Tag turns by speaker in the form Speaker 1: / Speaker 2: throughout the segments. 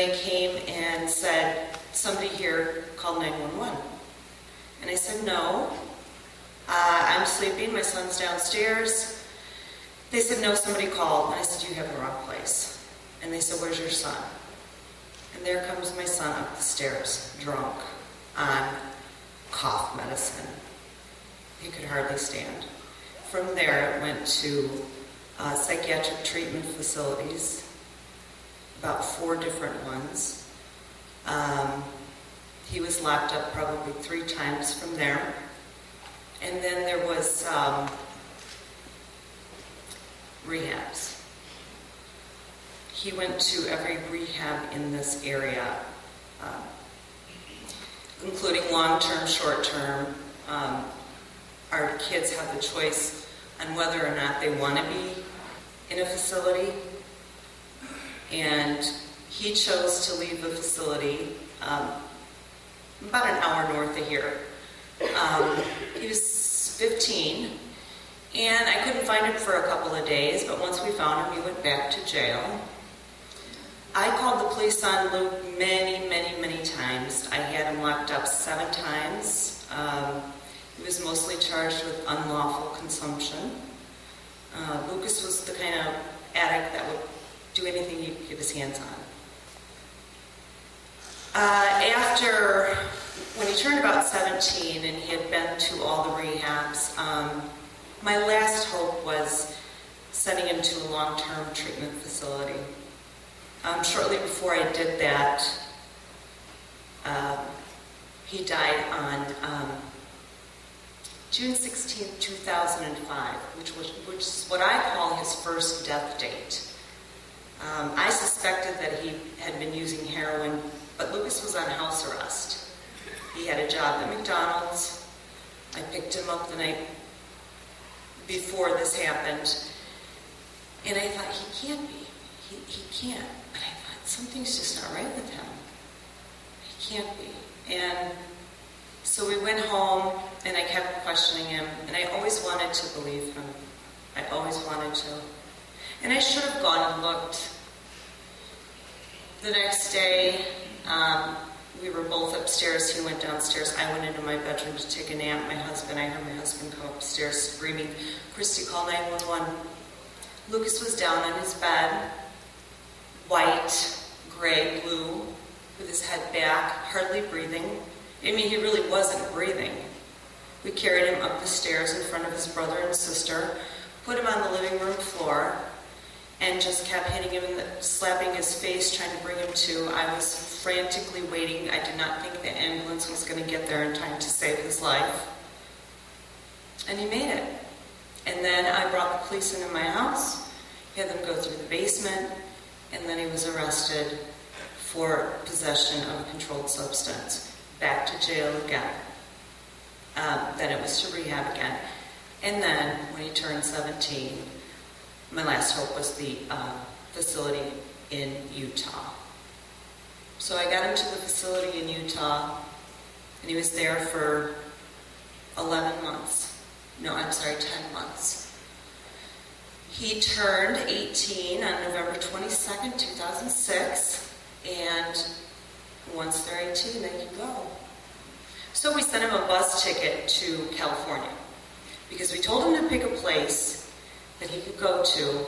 Speaker 1: they came and said, somebody here called 911. And I said, no, I'm sleeping, my son's downstairs. They said, no, somebody called. And I said, you have the wrong place. And they said, where's your son? And there comes my son up the stairs, drunk, on cough medicine. He could hardly stand. From there, it went to psychiatric treatment facilities, about 4 different ones. He was locked up probably 3 times from there. And then there was rehabs. He went to every rehab in this area, including long-term, short-term. Our kids have the choice on whether or not they want to be in a facility. And he chose to leave the facility about an hour north of here. He was 15, and I couldn't find him for a couple of days, but once we found him, he went back to jail. I called the police on Luke many, many, many times. I had him locked up 7 times. He was mostly charged with unlawful consumption. Lucas was the kind of addict that would do anything he could get his hands on. When he turned about 17 and he had been to all the rehabs, my last hope was sending him to a long-term treatment facility. Shortly before I did that, he died on June 16, 2005, which is what I call his first death date. I suspected that he had been using heroin, but Lucas was on house arrest. He had a job at McDonald's. I picked him up the night before this happened, and I thought, he can't be. He can't. But I thought, something's just not right with him. He can't be. And so we went home, and I kept questioning him, and I always wanted to believe him. I always wanted to. And I should have gone and looked. The next day, we were both upstairs. He went downstairs. I went into my bedroom to take a nap. I heard my husband come upstairs screaming, "Christy, call 911. Lucas was down on his bed, white, gray, blue, with his head back, hardly breathing. I mean, he really wasn't breathing. We carried him up the stairs in front of his brother and sister, put him on the living room floor, and just kept hitting him and slapping his face, trying to bring him to. I was frantically waiting. I did not think the ambulance was going to get there in time to save his life. And he made it. And then I brought the police into my house, had them go through the basement, and then he was arrested for possession of a controlled substance. Back to jail again. Then it was to rehab again. And then, when he turned 17, my last hope was the facility in Utah. So I got him to the facility in Utah, and he was there for 11 months. No, I'm sorry, 10 months. He turned 18 on November 22nd, 2006, and once they're 18, they can go. So we sent him a bus ticket to California, because we told him to pick a place that he could go to,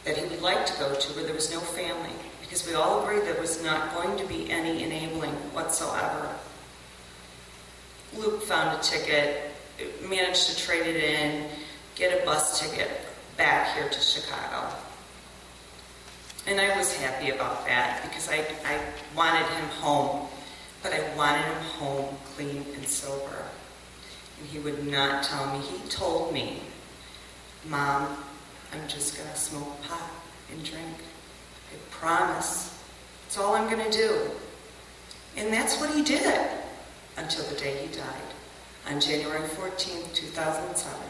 Speaker 1: that he would like to go to, where there was no family, because we all agreed there was not going to be any enabling whatsoever. Luke found a ticket, managed to trade it in, get a bus ticket back here to Chicago. And I was happy about that, because I wanted him home, but I wanted him home clean and sober. And he would not tell me. He told me, "Mom, I'm just going to smoke pot and drink. I promise. It's all I'm going to do." And that's what he did until the day he died, on January 14th, 2007.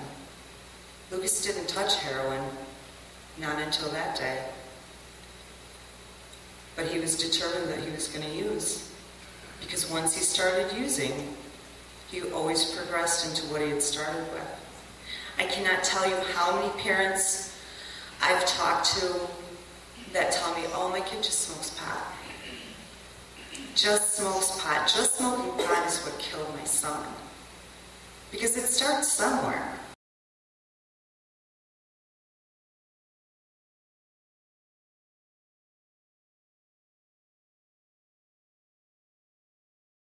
Speaker 1: Lucas didn't touch heroin, not until that day. But he was determined that he was going to use, because once he started using, he always progressed into what he had started with. I cannot tell you how many parents I've talked to that tell me, "Oh, my kid just smokes pot." just smokes pot. Just smoking pot is what killed my son. Because it starts somewhere.